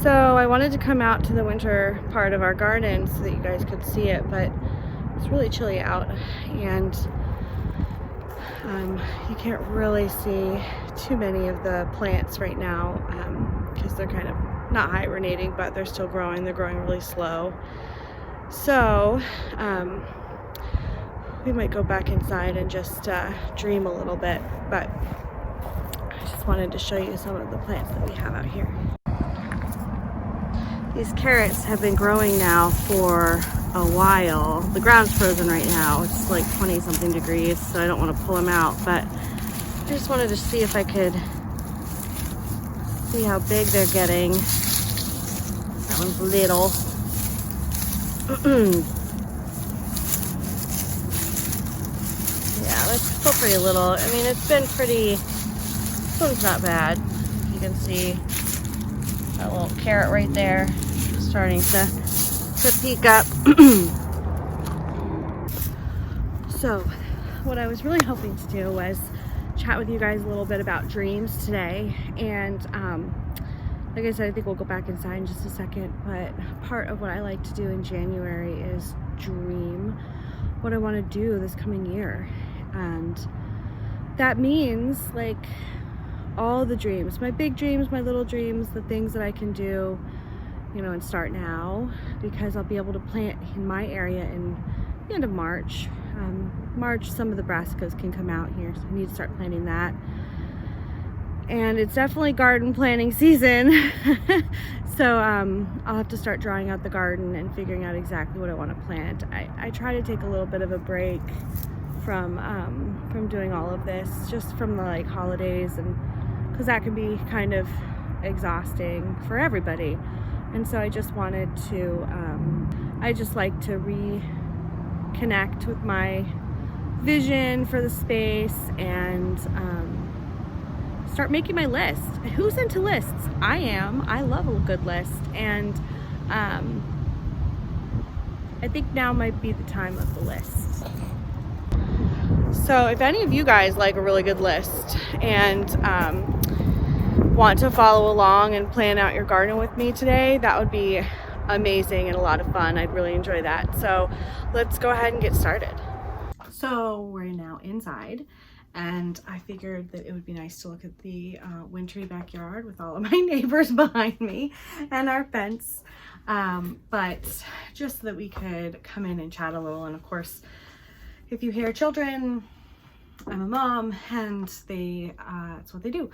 So I wanted to come out to the winter part of our garden so that you guys could see it, but it's really chilly out, and you can't really see too many of the plants right now because they're kind of not hibernating, but they're still growing. They're growing really slow. So we might go back inside and just dream a little bit, but I just wanted to show you some of the plants that we have out here. These carrots have been growing now for a while. The ground's frozen right now. It's like 20 something degrees, so I don't want to pull them out, but I just wanted to see if I could see how big they're getting. That one's little. Yeah, that's still pretty little. I mean, it's been pretty, this one's not bad. You can see that little carrot right there starting to peek up. So what I was really hoping to do was chat with you guys a little bit about dreams today, and like I said, I think we'll go back inside in just a second, but part of what I like to do in January is dream what I want to do this coming year. And that means like all the dreams, my big dreams, my little dreams, the things that I can do, you know, and start now, because I'll be able to plant in my area in the end of March. March, some of the brassicas can come out here, so I need to start planting that. And it's definitely garden planting season. So I'll have to start drawing out the garden and figuring out exactly what I want to plant. I try to take a little bit of a break from doing all of this, just from the like holidays, and because that can be kind of exhausting for everybody. And so I just wanted to I just like to reconnect with my vision for the space and start making my list. Who's into lists? I am. I love a good list, and I think now might be the time of the list. So if any of you guys like a really good list and want to follow along and plan out your garden with me today, that would be amazing and a lot of fun. I'd really enjoy that. So let's go ahead and get started. So we're now inside, and I figured that it would be nice to look at the wintry backyard with all of my neighbors behind me and our fence, but just so that we could come in and chat a little. And of course, if you hear children, I'm a mom, and that's what they do.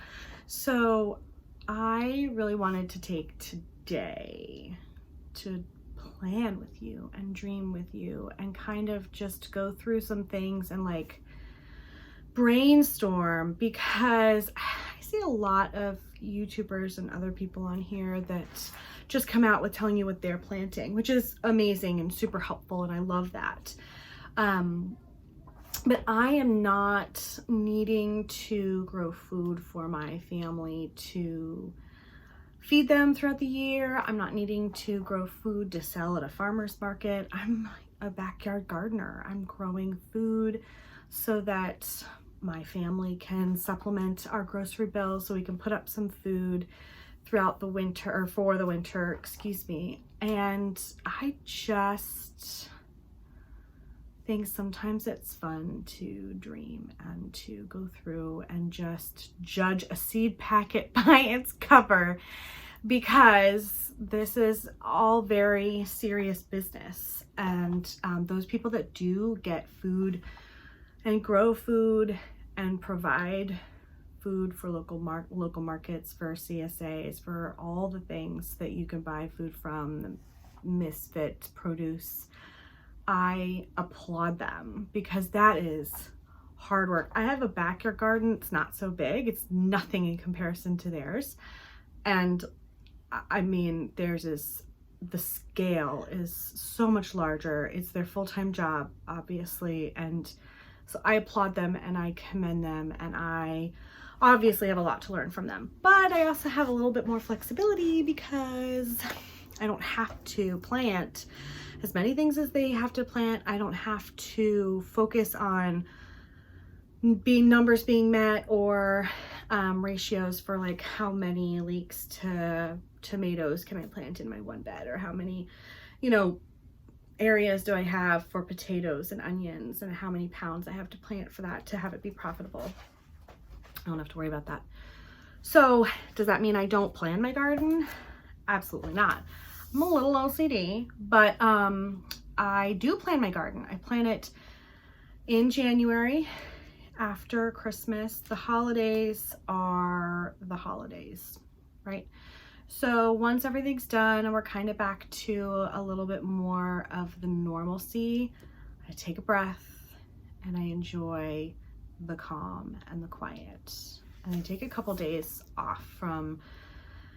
So I really wanted to take today to plan with you and dream with you and kind of just go through some things and like brainstorm, because I see a lot of YouTubers and other people on here that just come out with telling you what they're planting, which is amazing and super helpful, and I love that. But I am not needing to grow food for my family to feed them throughout the year. I'm not needing to grow food to sell at a farmer's market. I'm a backyard gardener. I'm growing food so that my family can supplement our grocery bill, so we can put up some food throughout the winter, or for the winter, excuse me. And I just think sometimes it's fun to dream and to go through and just judge a seed packet by its cover, because this is all very serious business. And those people that do get food and grow food and provide food for local markets, for CSAs, for all the things that you can buy food from, the misfit produce, I applaud them, because that is hard work. I have a backyard garden. It's not so big. It's nothing in comparison to theirs. And I mean, theirs is, the scale is so much larger. It's their full-time job, obviously. And so I applaud them and I commend them, and I obviously have a lot to learn from them. But I also have a little bit more flexibility, because I don't have to plant as many things as they have to plant. I don't have to focus on numbers being met, or ratios for like how many leeks to tomatoes can I plant in my one bed, or how many, you know, areas do I have for potatoes and onions, and how many pounds I have to plant for that to have it be profitable. I don't have to worry about that. So does that mean I don't plan my garden? Absolutely not. I'm a little OCD, but I do plan my garden. I plan it in January after Christmas. The holidays are the holidays, right? So once everything's done and we're kind of back to a little bit more of the normalcy, I take a breath and I enjoy the calm and the quiet. And I take a couple days off from,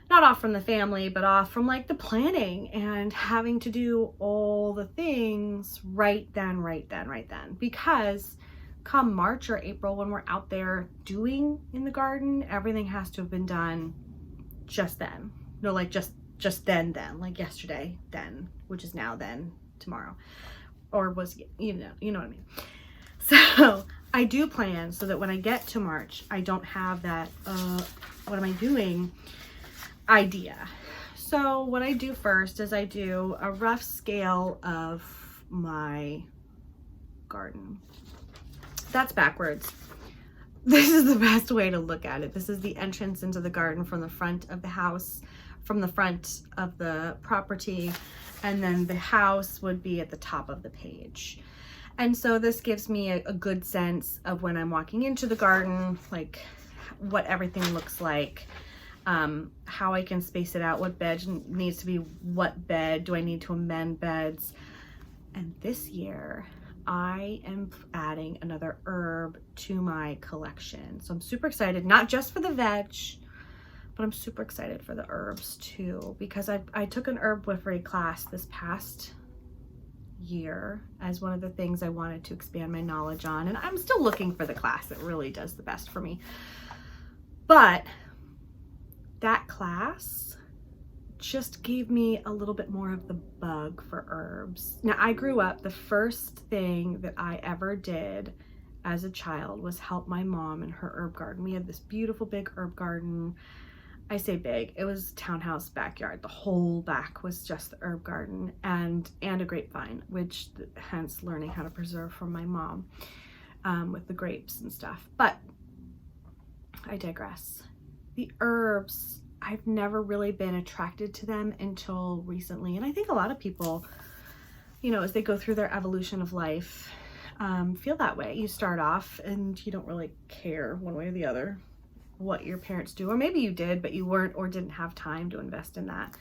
not off from the family, but off from like the planning and having to do all the things right then. Because come March or April, when we're out there doing in the garden, everything has to have been done just then. No, like just then, like yesterday, then, which is now, then, tomorrow, or was, you know what I mean? So I do plan so that when I get to March, I don't have that, what am I doing idea. So what I do first is I do a rough scale of my garden. That's backwards. This is the best way to look at it. This is the entrance into the garden from the front of the house, from the front of the property, and then the house would be at the top of the page. And so this gives me a good sense of when I'm walking into the garden, like what everything looks like, how I can space it out, what bed needs to be what bed, do I need to amend beds. And this year I am adding another herb to my collection. So I'm super excited, not just for the veg, but I'm super excited for the herbs too, because I took an herbivory class this past year as one of the things I wanted to expand my knowledge on, and I'm still looking for the class that really does the best for me. But that class just gave me a little bit more of the bug for herbs. Now, I grew up, the first thing that I ever did as a child was help my mom in her herb garden. We had this beautiful big herb garden. I say big, it was townhouse backyard. The whole back was just the herb garden and a grapevine, which hence learning how to preserve from my mom with the grapes and stuff. But I digress. The herbs, I've never really been attracted to them until recently. And I think a lot of people, you know, as they go through their evolution of life, feel that way. You start off and you don't really care one way or the other what your parents do, or maybe you did, but you weren't or didn't have time to invest in that.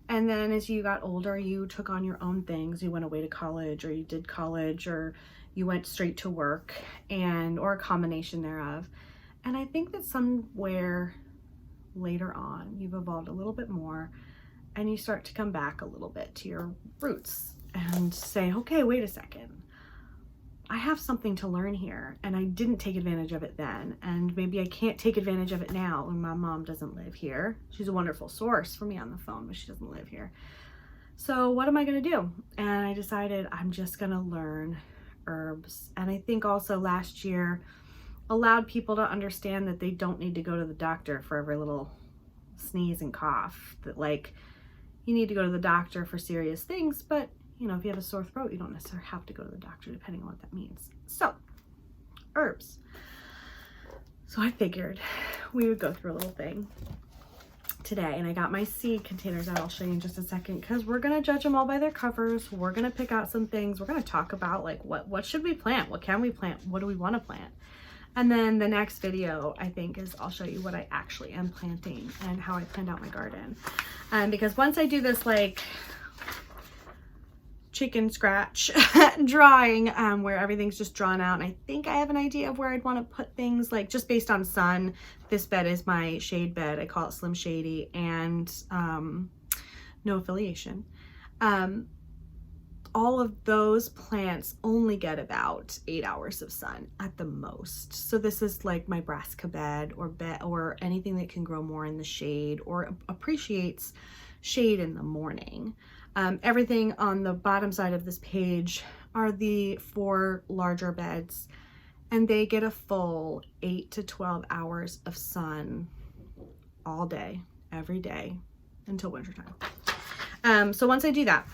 And then as you got older, you took on your own things. You went away to college, or you did college, or you went straight to work, or a combination thereof. And I think that somewhere later on, you've evolved a little bit more and you start to come back a little bit to your roots and say, okay, wait a second. I have something to learn here, and I didn't take advantage of it then, and maybe I can't take advantage of it now when my mom doesn't live here. She's a wonderful source for me on the phone, but she doesn't live here. So what am I going to do? And I decided I'm just going to learn herbs. And I think also last year allowed people to understand that they don't need to go to the doctor for every little sneeze and cough, that like you need to go to the doctor for serious things, but you know, if you have a sore throat, you don't necessarily have to go to the doctor, depending on what that means. So, herbs. So I figured we would go through a little thing today, and I got my seed containers out. I'll show you in just a second, because we're going to judge them all by their covers. We're going to pick out some things. We're going to talk about like what should we plant? What can we plant? What do we want to plant? And then the next video, I think, is I'll show you what I actually am planting and how I planned out my garden. Because once I do this like chicken scratch drawing where everything's just drawn out, and I think I have an idea of where I'd want to put things, like just based on sun. This bed is my shade bed. I call it Slim Shady, and no affiliation. All of those plants only get about 8 hours of sun at the most. So this is like my brassica bed or anything that can grow more in the shade or appreciates shade in the morning. Everything on the bottom side of this page are the 4 larger beds, and they get a full 8 to 12 hours of sun all day, every day, until wintertime. So once I do that,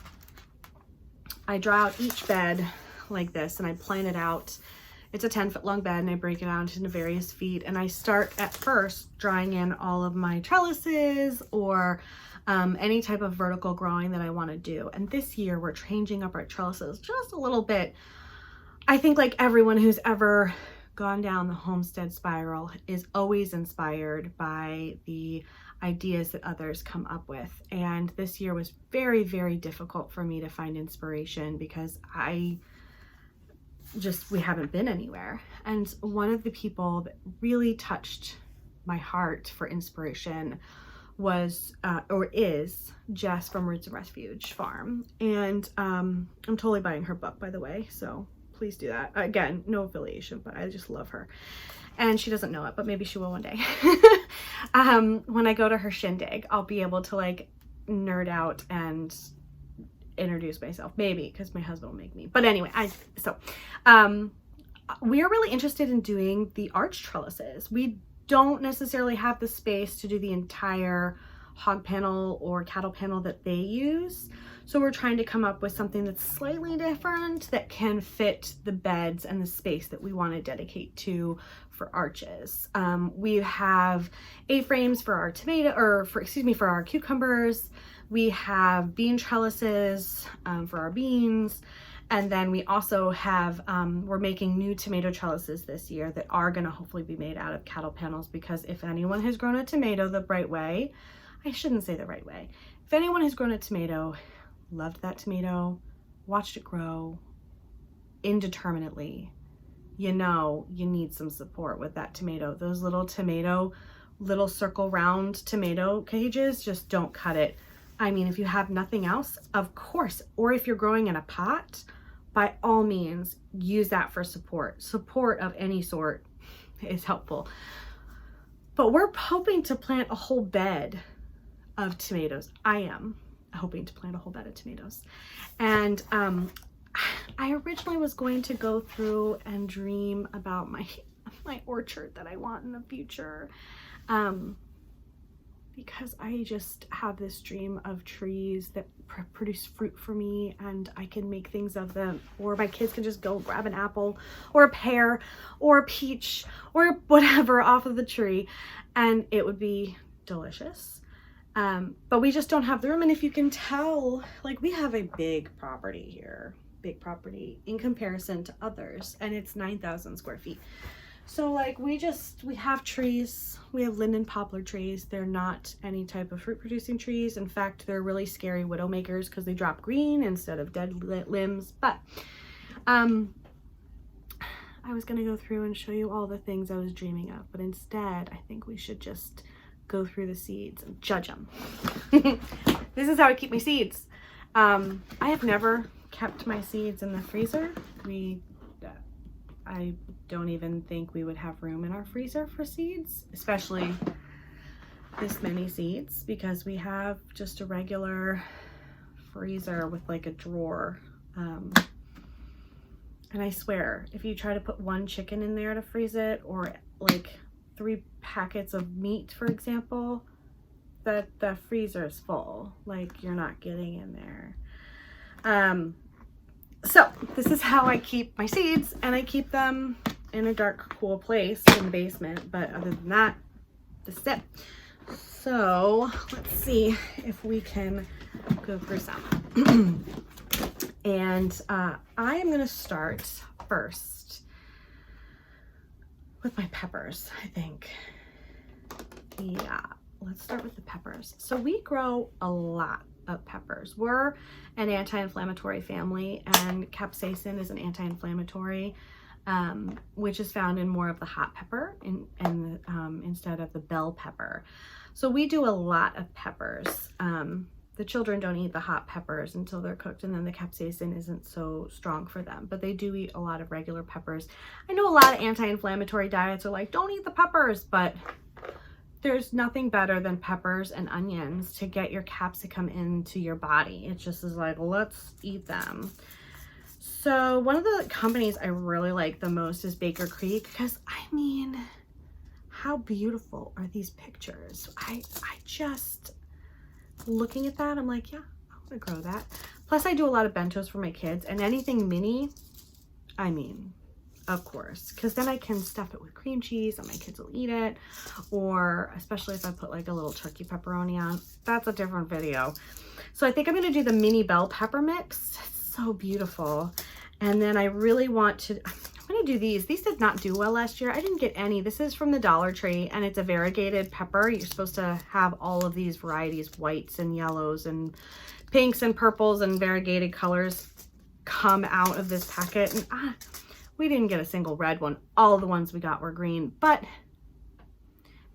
I draw out each bed like this and I plan it out. It's a 10-foot long bed and I break it out into various feet, and I start at first drawing in all of my trellises or any type of vertical growing that I want to do. And this year we're changing up our trellises just a little bit. I think like everyone who's ever gone down the homestead spiral is always inspired by the ideas that others come up with. And this year was very, very difficult for me to find inspiration because we haven't been anywhere. And one of the people that really touched my heart for inspiration was or is Jess from Roots and Refuge Farm. And I'm totally buying her book, by the way, so please do that. Again, no affiliation, but I just love her. And she doesn't know it, but maybe she will one day. When I go to her shindig, I'll be able to like nerd out and introduce myself, maybe, because my husband will make me. But anyway, we're really interested in doing the arch trellises. We don't necessarily have the space to do the entire hog panel or cattle panel that they use. So we're trying to come up with something that's slightly different that can fit the beds and the space that we want to dedicate to for arches. We have A-frames for our for our cucumbers. We have bean trellises for our beans. And then we also have, we're making new tomato trellises this year that are going to hopefully be made out of cattle panels, because if anyone has grown a tomato the right way, I shouldn't say the right way. If anyone has grown a tomato, loved that tomato, watched it grow indeterminately, you know you need some support with that tomato. Those little circle round tomato cages just don't cut it. I mean, if you have nothing else, of course, or if you're growing in a pot, by all means, use that for support. Support of any sort is helpful. But we're hoping to plant a whole bed of tomatoes. I am hoping to plant a whole bed of tomatoes. And I originally was going to go through and dream about my orchard that I want in the future. Because I just have this dream of trees that produce fruit for me, and I can make things of them, or my kids can just go grab an apple or a pear or a peach or whatever off of the tree, and it would be delicious. But we just don't have the room. And if you can tell, like, we have a big property here, in comparison to others, and it's 9,000 square feet. So like we have trees, we have linden poplar trees. They're not any type of fruit producing trees. In fact, they're really scary widow makers because they drop green instead of dead limbs. But I was gonna go through and show you all the things I was dreaming of, but instead I think we should just go through the seeds and judge them. This is how I keep my seeds. I have never kept my seeds in the freezer. I don't even think we would have room in our freezer for seeds, especially this many seeds, because we have just a regular freezer with like a drawer. And I swear, if you try to put one chicken in there to freeze it, or like 3 packets of meat, for example, the freezer is full. Like, you're not getting in there. So this is how I keep my seeds, and I keep them in a dark, cool place in the basement. But other than that, this is it. So let's see if we can go through some. And I am going to start first with my peppers, I think. Yeah, let's start with the peppers. So we grow a lot of peppers. We're an anti-inflammatory family, and capsaicin is an anti-inflammatory, which is found in more of the hot pepper instead of the bell pepper. So we do a lot of peppers. The children don't eat the hot peppers until they're cooked, and then the capsaicin isn't so strong for them, but they do eat a lot of regular peppers. I know a lot of anti-inflammatory diets are like, don't eat the peppers, but there's nothing better than peppers and onions to get your capsicum into your body. It just is like, let's eat them. So one of the companies I really like the most is Baker Creek, because I mean, how beautiful are these pictures? looking at that, I'm like, yeah, I want to grow that. Plus I do a lot of bentos for my kids, and anything mini, I mean, of course, because then I can stuff it with cream cheese and my kids will eat it. Or especially if I put like a little turkey pepperoni on, that's a different video. So I think I'm going to do the mini bell pepper mix. It's so beautiful. And then I really want to, I'm going to do these. These did not do well last year. I didn't get any. This is from the Dollar Tree, and it's a variegated pepper. You're supposed to have all of these varieties, whites and yellows and pinks and purples and variegated colors come out of this packet. And we didn't get a single red one. All the ones we got were green, but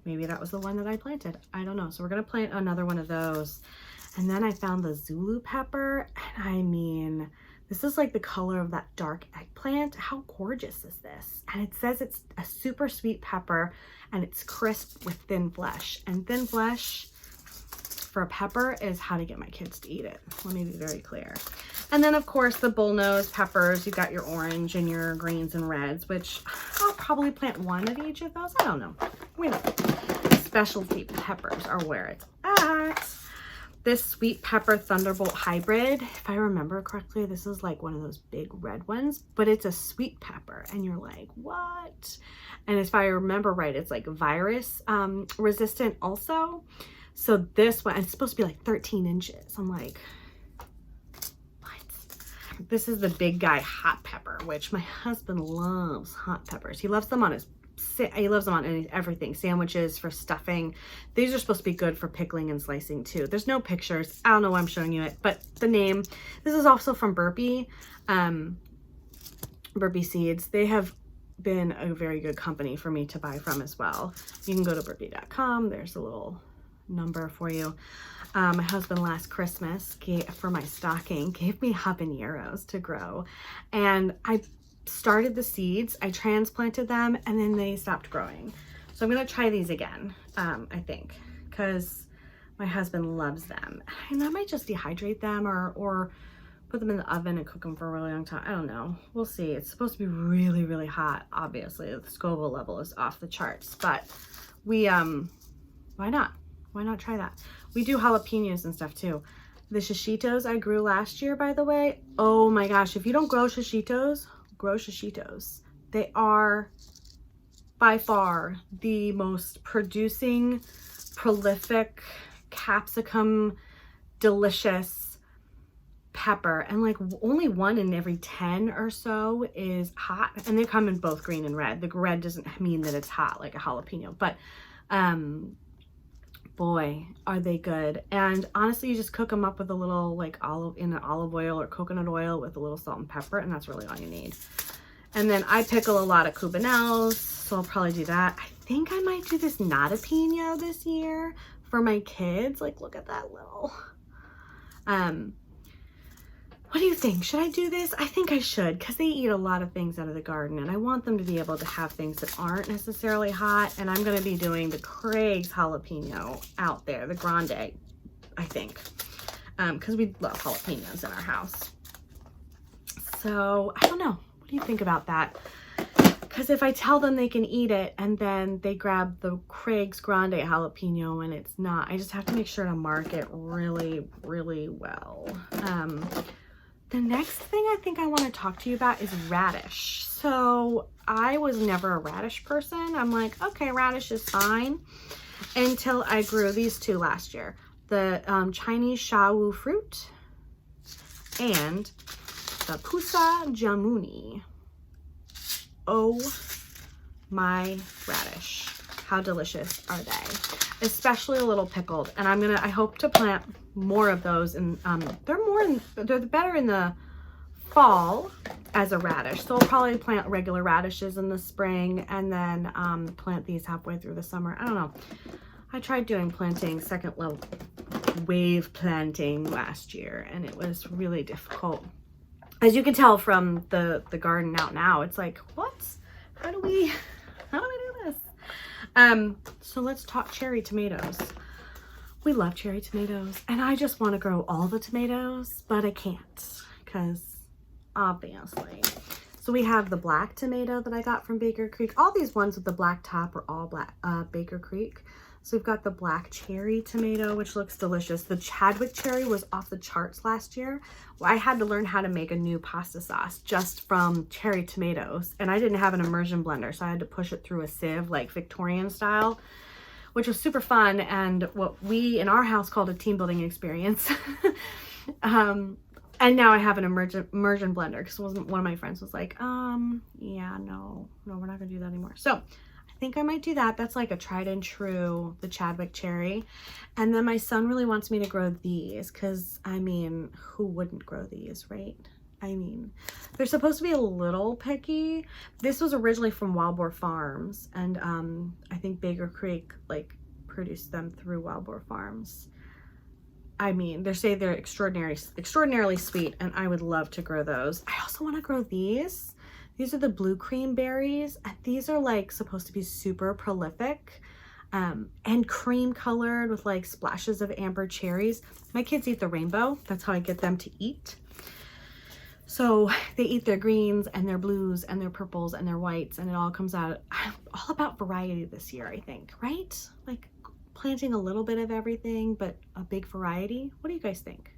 maybe that was the one that I planted. I don't know. So we're going to plant another one of those. And then I found the Zulu pepper, and I mean, this is like the color of that dark eggplant. How gorgeous is this? And it says it's a super sweet pepper, and it's crisp with thin flesh. And thin flesh for a pepper is how to get my kids to eat it. Let me be very clear. And then of course the bullnose peppers. You've got your orange and your greens and reds, which I'll probably plant one of each of those. I don't know. We know. Specialty peppers are where it's at. This sweet pepper Thunderbolt hybrid, if I remember correctly, this is like one of those big red ones, but it's a sweet pepper, and you're like, what? And if I remember right, it's like virus resistant also. So this one, it's supposed to be like 13 inches. I'm like, what? This is the big guy hot pepper, which my husband loves hot peppers. He loves them on everything, sandwiches, for stuffing. These are supposed to be good for pickling and slicing too. There's no pictures. I don't know why I'm showing you it, but the name, this is also from Burpee, Burpee Seeds. They have been a very good company for me to buy from as well. You can go to burpee.com. There's a little number for you. My husband last Christmas for my stocking gave me habaneros to grow, and I started the seeds, I transplanted them, and then they stopped growing. So I'm gonna try these again, I think, because my husband loves them. And I might just dehydrate them or put them in the oven and cook them for a really long time. I don't know. We'll see. It's supposed to be really, really hot. Obviously, the Scoville level is off the charts, but we, why not? Why not try that? We do jalapenos and stuff too. The shishitos I grew last year, by the way. Oh my gosh, if you don't grow shishitos, grow shishitos. They are by far the most producing, prolific, capsicum, delicious pepper. And like only 1 in every 10 or so is hot. And they come in both green and red. The red doesn't mean that it's hot like a jalapeno, but boy, are they good. And honestly, you just cook them up with a little like olive oil or coconut oil with a little salt and pepper, and that's really all you need. And then I pickle a lot of cubanelles, so I'll probably do that. I think I might do this nata pino this year for my kids. Like, look at that little, what do you think? Should I do this? I think I should, because they eat a lot of things out of the garden, and I want them to be able to have things that aren't necessarily hot. And I'm going to be doing the Craig's jalapeno out there, the grande, I think, because we love jalapenos in our house. So I don't know. What do you think about that? Because if I tell them they can eat it and then they grab the Craig's grande jalapeno and it's not, I just have to make sure to mark it really, really well. The next thing I think I want to talk to you about is radish. So I was never a radish person. I'm like, okay, radish is fine, until I grew these two last year. The Chinese shawu fruit and the pusa jamuni. Oh my radish. How delicious are they? Especially a little pickled. And I hope to plant more of those, and they're better in the fall as a radish. So I'll probably plant regular radishes in the spring, and then plant these halfway through the summer. I don't know. I tried doing second level wave planting last year, and it was really difficult. As you can tell from the garden out now, it's like, what? How do we do this? So let's talk cherry tomatoes. We love cherry tomatoes, and I just want to grow all the tomatoes, but I can't, because obviously. So we have the black tomato that I got from Baker Creek. All these ones with the black top are all Baker Creek. So we've got the black cherry tomato, which looks delicious. The Chadwick cherry was off the charts last year. I had to learn how to make a new pasta sauce just from cherry tomatoes. And I didn't have an immersion blender, so I had to push it through a sieve, like Victorian style, which was super fun. And what we in our house called a team building experience. And now I have an immersion blender because one of my friends was like, yeah, no, we're not gonna do that anymore. So I think I might do that. That's like a tried and true, the Chadwick cherry. And then my son really wants me to grow these because, I mean, who wouldn't grow these, right? I mean, they're supposed to be a little picky. This was originally from Wild Boar Farms, and I think Baker Creek like produced them through Wild Boar Farms. I mean, they say they're extraordinarily sweet, and I would love to grow those. I also want to grow these. These are the blue cream berries, and these are like supposed to be super prolific and cream colored with like splashes of amber cherries. My kids eat the rainbow. That's how I get them to eat. So they eat their greens and their blues and their purples and their whites, and it all comes out. I'm all about variety this year, I think, right? Like planting a little bit of everything, but a big variety. What do you guys think?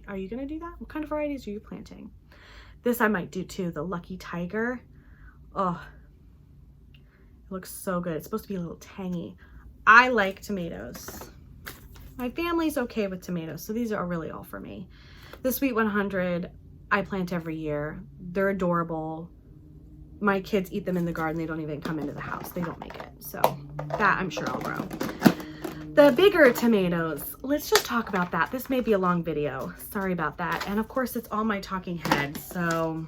Are you gonna do that? What kind of varieties are you planting? This I might do too, the Lucky Tiger. Oh, it looks so good. It's supposed to be a little tangy. I like tomatoes. My family's okay with tomatoes, so these are really all for me. The Sweet 100, I plant every year. They're adorable. My kids eat them in the garden. They don't even come into the house. They don't make it. So that I'm sure I'll grow. The bigger tomatoes, let's just talk about that. This may be a long video. Sorry about that. And of course, it's all my talking heads. So,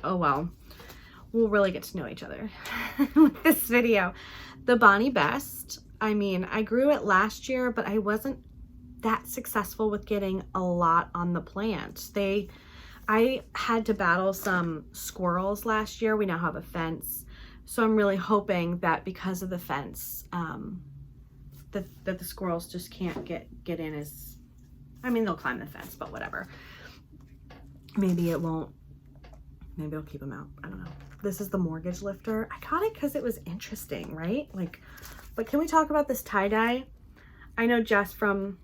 oh well. We'll really get to know each other with this video. The Bonnie Best. I mean, I grew it last year, but I wasn't that successful with getting a lot on the plant. I had to battle some squirrels last year. We now have a fence. So I'm really hoping that because of the fence, that the squirrels just can't get in as, I mean, they'll climb the fence, but whatever. Maybe it won't, maybe I'll keep them out. I don't know. This is the mortgage lifter. I got it because it was interesting, right? Like, but can we talk about this tie-dye? I know Jess from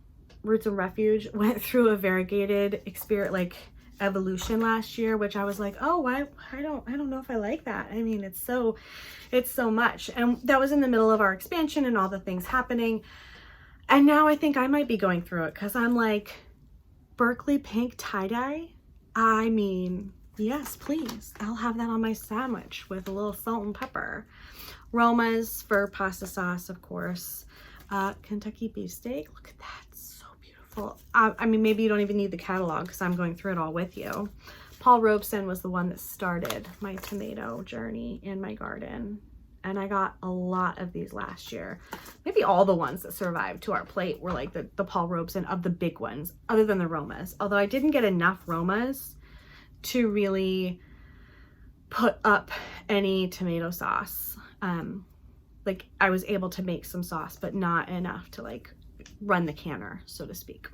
Roots and Refuge went through a variegated experience, like evolution last year, which I was like, oh, I don't know if I like that. I mean, it's so much. And that was in the middle of our expansion and all the things happening. And now I think I might be going through it because I'm like, Berkeley pink tie-dye. I mean, yes, please. I'll have that on my sandwich with a little salt and pepper. Romas for pasta sauce, of course. Kentucky beefsteak. Look at that. So beautiful. I mean, maybe you don't even need the catalog because I'm going through it all with you. Paul Robeson was the one that started my tomato journey in my garden. And I got a lot of these last year. Maybe all the ones that survived to our plate were like the Paul Robeson of the big ones, other than the Romas. Although I didn't get enough Romas to really put up any tomato sauce. Like I was able to make some sauce, but not enough to like run the canner, so to speak.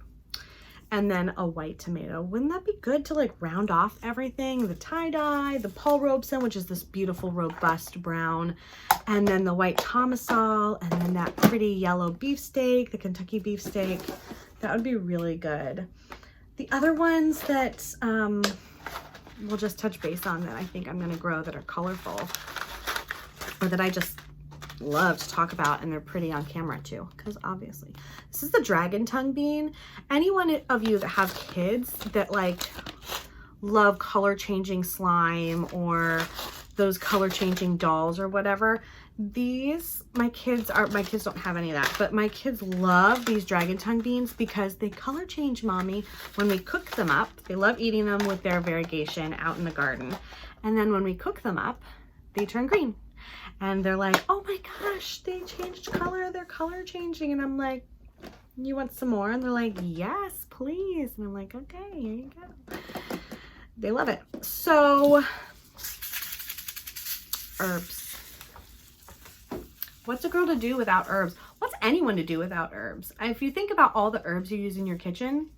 And then a white tomato. Wouldn't that be good to like round off everything? The tie-dye, the Paul Robeson, which is this beautiful robust brown, and then the white Tomasol, and then that pretty yellow beefsteak, the Kentucky beefsteak. That would be really good. The other ones that we'll just touch base on that I think I'm gonna grow that are colorful, or that I just love to talk about, and they're pretty on camera too, because obviously this is the dragon tongue bean. Anyone of you that have kids that like love color changing slime or those color changing dolls or whatever, these, my kids don't have any of that, but my kids love these dragon tongue beans because they color change, mommy, when we cook them up. They love eating them with their variegation out in the garden, and then when we cook them up, they turn green. And they're like, oh my gosh, they changed color. They're color changing. And I'm like, you want some more? And they're like, yes, please. And I'm like, okay, here you go. They love it. So, herbs. What's a girl to do without herbs? What's anyone to do without herbs? If you think about all the herbs you use in your kitchen,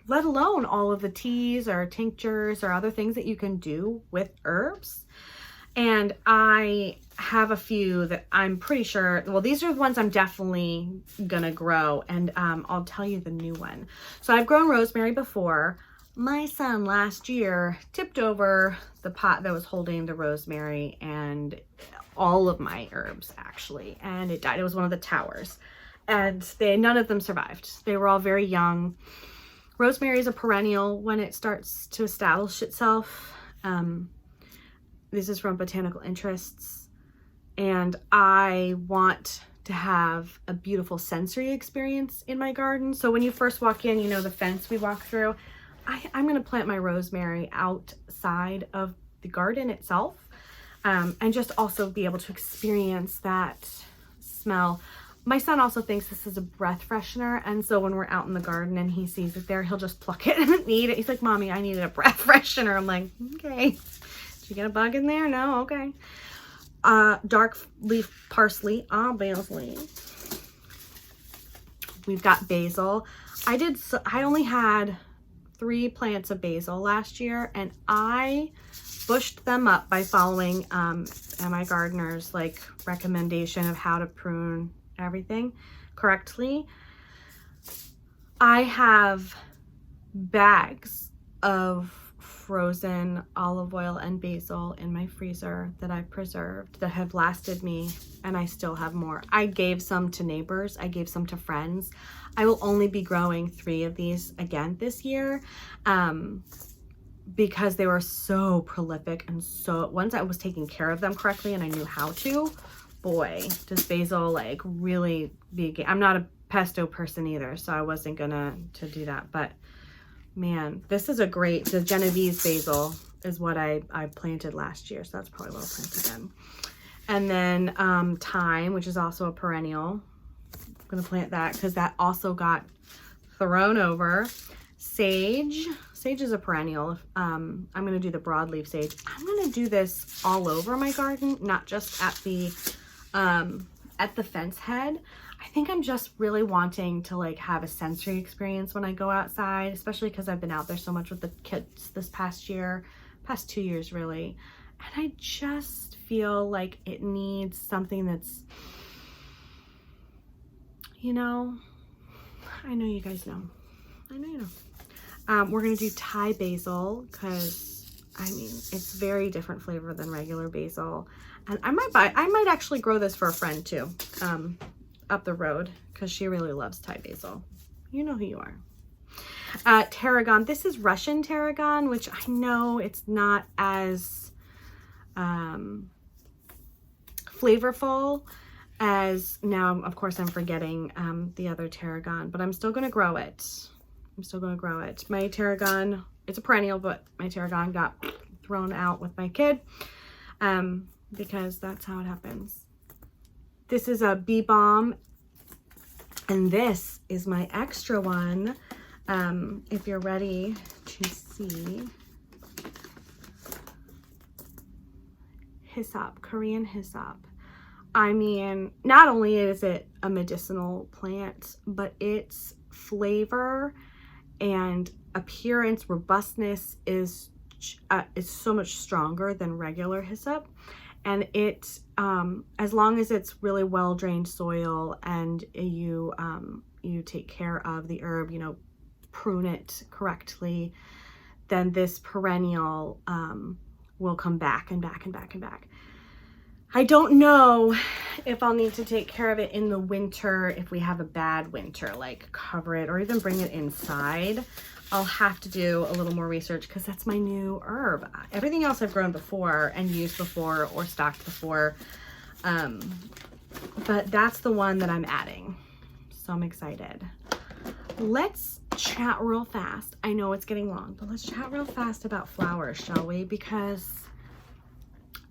let alone all of the teas or tinctures or other things that you can do with herbs. And I have a few that I'm pretty sure, well, these are the ones I'm definitely gonna grow, and I'll tell you the new one. So I've grown rosemary before. My son last year tipped over the pot that was holding the rosemary and all of my herbs actually, and it died. It was one of the towers, and none of them survived. They were all very young. Rosemary is a perennial when it starts to establish itself. This is from Botanical Interests. And I want to have a beautiful sensory experience in my garden. So when you first walk in, you know, the fence we walk through, I'm going to plant my rosemary outside of the garden itself, and just also be able to experience that smell. My son also thinks this is a breath freshener. And so when we're out in the garden and he sees it there, he'll just pluck it and eat it. He's like, Mommy, I needed a breath freshener. I'm like, okay. Did you get a bug in there? No? Okay. Dark leaf parsley, basil. We've got basil. I only had 3 plants of basil last year, and I bushed them up by following my gardener's like recommendation of how to prune everything correctly. I have bags of frozen olive oil and basil in my freezer that I've preserved that have lasted me, and I still have more. I gave some to neighbors. I gave some to friends. I will only be growing 3 of these again this year, because they were so prolific, and so once I was taking care of them correctly and I knew how to, boy, does basil like really be. I'm not a pesto person either, so I wasn't gonna do that, but man, this is the Genovese basil is what I planted last year. So that's probably what I'll plant again. And then thyme, which is also a perennial. I'm going to plant that because that also got thrown over. Sage. Sage is a perennial. I'm going to do the broadleaf sage. I'm going to do this all over my garden, not just at the fence head. I think I'm just really wanting to like have a sensory experience when I go outside, especially because I've been out there so much with the kids this past 2 years really. And I just feel like it needs something that's, you know, I know you guys know. I know you know. We're going to do Thai basil because, I mean, it's very different flavor than regular basil. And I might actually grow this for a friend too. Up the road, because she really loves Thai basil. You know who you are. Tarragon. This is Russian tarragon, which I know it's not as flavorful as, now of course I'm forgetting the other tarragon, but I'm still going to grow it. My tarragon, it's a perennial, but my tarragon got thrown out with my kid because that's how it happens. This is a bee balm, and this is my extra one. If you're ready to see, hyssop, Korean hyssop. I mean, not only is it a medicinal plant, but its flavor and appearance, robustness is so much stronger than regular hyssop. And it, as long as it's really well drained soil and you take care of the herb, you know, prune it correctly, then this perennial will come back and back and back and back. I don't know if I'll need to take care of it in the winter if we have a bad winter, like cover it or even bring it inside. I'll have to do a little more research because that's my new herb. Everything else I've grown before and used before or stocked before. But that's the one that I'm adding. So I'm excited. Let's chat real fast. I know it's getting long, but let's chat real fast about flowers, shall we? Because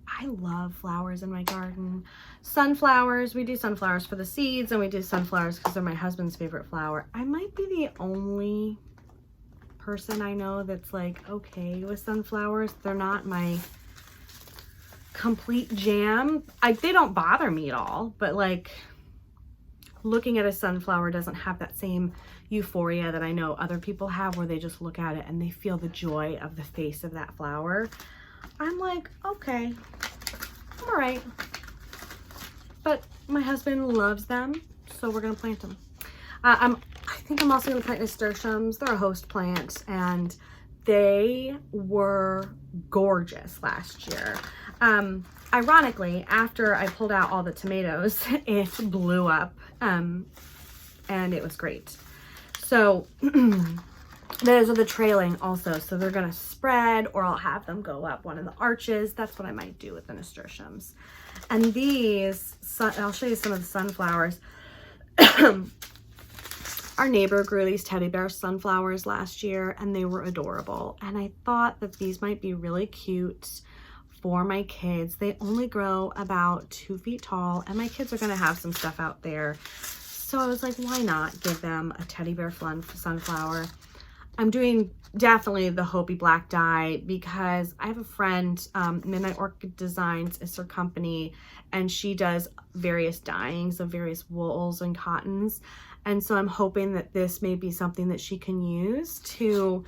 I love flowers in my garden. Sunflowers, we do sunflowers for the seeds, and we do sunflowers because they're my husband's favorite flower. I might be the only person I know that's like okay with sunflowers. They're not my complete jam. They don't bother me at all, but like looking at a sunflower doesn't have that same euphoria that I know other people have, where they just look at it and they feel the joy of the face of that flower. I'm like, okay, all right. but my husband loves them, so we're gonna plant them. I think I'm also gonna plant nasturtiums. They're a host plant, and they were gorgeous last year. Ironically, after I pulled out all the tomatoes, it blew up, and it was great. So those are the trailing also. So they're gonna spread, or I'll have them go up one of the arches. That's what I might do with the nasturtiums. And these, I'll show you some of the sunflowers. Our neighbor grew these teddy bear sunflowers last year, and they were adorable. And I thought that these might be really cute for my kids. They only grow about 2 feet tall, and my kids are gonna have some stuff out there. So I was like, why not give them a teddy bear sunflower? I'm doing definitely the Hopi black dye because I have a friend, Midnight Orchid Designs is her company, and she does various dyeings of various wools and cottons. And so I'm hoping that this may be something that she can use to,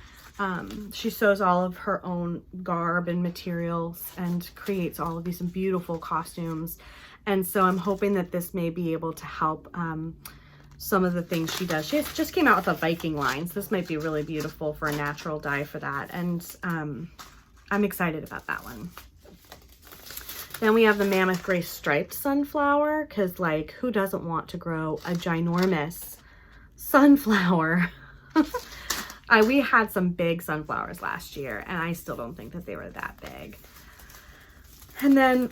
she sews all of her own garb and materials and creates all of these beautiful costumes. And so I'm hoping that this may be able to help some of the things she does. She just came out with a Viking line, so this might be really beautiful for a natural dye for that. And I'm excited about that one. Then we have the Mammoth Gray Striped Sunflower, because like, who doesn't want to grow a ginormous sunflower? We had some big sunflowers last year, and I still don't think that they were that big. And then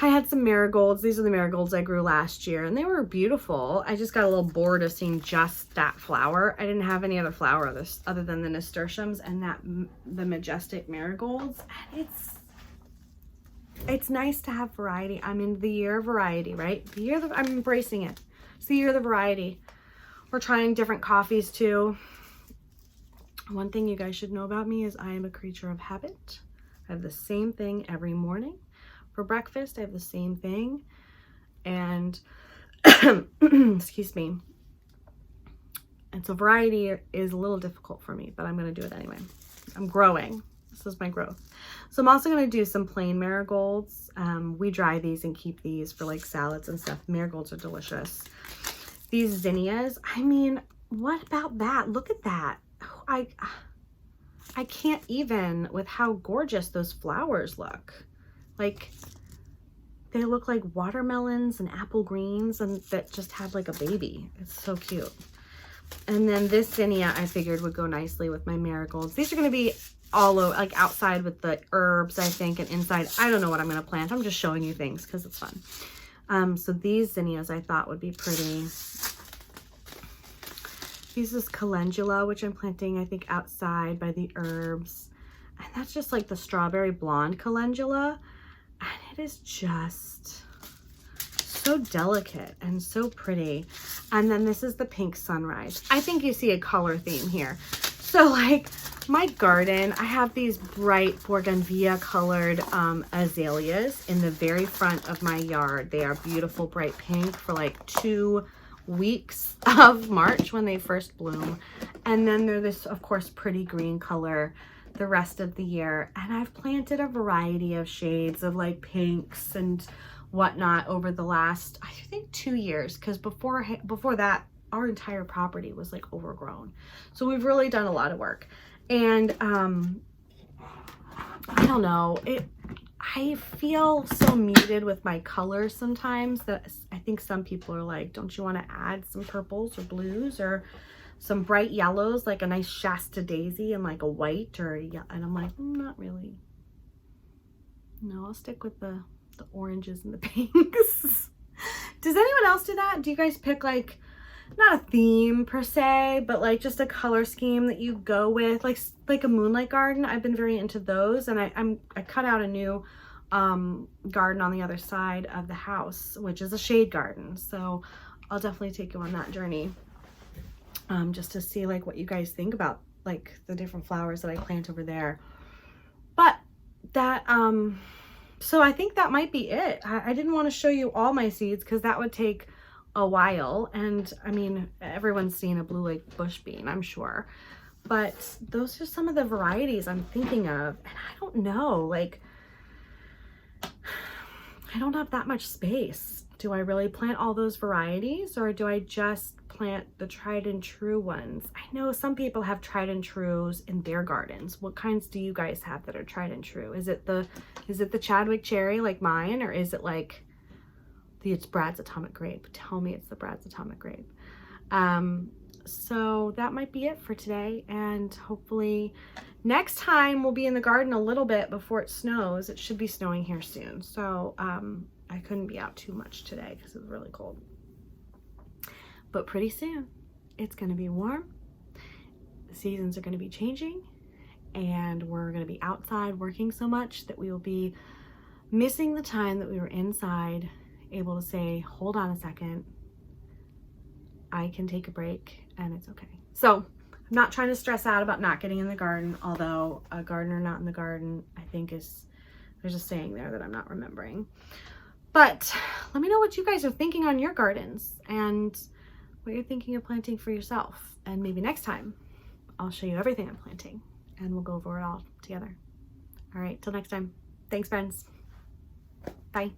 I had some marigolds. These are the marigolds I grew last year, and they were beautiful. I just got a little bored of seeing just that flower. I didn't have any other flower other than the nasturtiums and the majestic marigolds. And it's nice to have variety. I'm in the year of variety, right? I'm embracing it. It's the year of the variety. We're trying different coffees too. One thing you guys should know about me is I am a creature of habit. I have the same thing every morning. For breakfast, I have the same thing. And, excuse me. And so variety is a little difficult for me, but I'm going to do it anyway. I'm growing. This is my growth. So I'm also going to do some plain marigolds. We dry these and keep these for like salads and stuff. Marigolds are delicious. These zinnias, I mean, what about that? Look at that. I can't even with how gorgeous those flowers look. Like, they look like watermelons and apple greens, and that just had like a baby. It's so cute. And then this zinnia I figured would go nicely with my marigolds. These are going to be all over, like outside with the herbs, I think, and inside. I don't know what I'm going to plant. I'm just showing you things because it's fun. So these zinnias I thought would be pretty. This is calendula, which I'm planting, I think, outside by the herbs. And that's just like the strawberry blonde calendula. And it is just so delicate and so pretty. And then this is the pink sunrise. I think you see a color theme here. So like my garden, I have these bright bougainvillea colored azaleas in the very front of my yard. They are beautiful bright pink for like 2 weeks of March when they first bloom. And then they're this, of course, pretty green color the rest of the year. And I've planted a variety of shades of like pinks and whatnot over the last, I think, 2 years, because before that, our entire property was like overgrown. So we've really done a lot of work. And I don't know, I feel so muted with my colors sometimes that I think some people are like, don't you want to add some purples or blues or some bright yellows, like a nice Shasta daisy and like a white or and I'm like, not really. No, I'll stick with the oranges and the pinks. Does anyone else do that? Do you guys pick like, not a theme per se, but like just a color scheme that you go with, like a moonlight garden? I've been very into those, and I cut out a new garden on the other side of the house, which is a shade garden. So I'll definitely take you on that journey, just to see like what you guys think about like the different flowers that I plant over there. But that so I think that might be it. I didn't want to show you all my seeds because that would take a while, and I mean, everyone's seen a blue lake bush bean, I'm sure, but those are some of the varieties I'm thinking of. And I don't know, like, I don't have that much space. Do I really plant all those varieties, or do I just plant the tried and true ones? I know some people have tried and trues in their gardens. What kinds do you guys have that are tried and true? Is it the Chadwick cherry like mine, or is it like it's Brad's Atomic Grape? Tell me it's the Brad's Atomic Grape. So that might be it for today, and hopefully next time we'll be in the garden a little bit before it snows. It should be snowing here soon, so I couldn't be out too much today because it was really cold. But pretty soon it's going to be warm, the seasons are going to be changing, and we're going to be outside working so much that we will be missing the time that we were inside, able to say, hold on a second, I can take a break and it's okay. So I'm not trying to stress out about not getting in the garden, although a gardener not in the garden, I think there's a saying there that I'm not remembering. But let me know what you guys are thinking on your gardens and what you're thinking of planting for yourself. And maybe next time I'll show you everything I'm planting and we'll go over it all together. All right, till next time. Thanks, friends. Bye.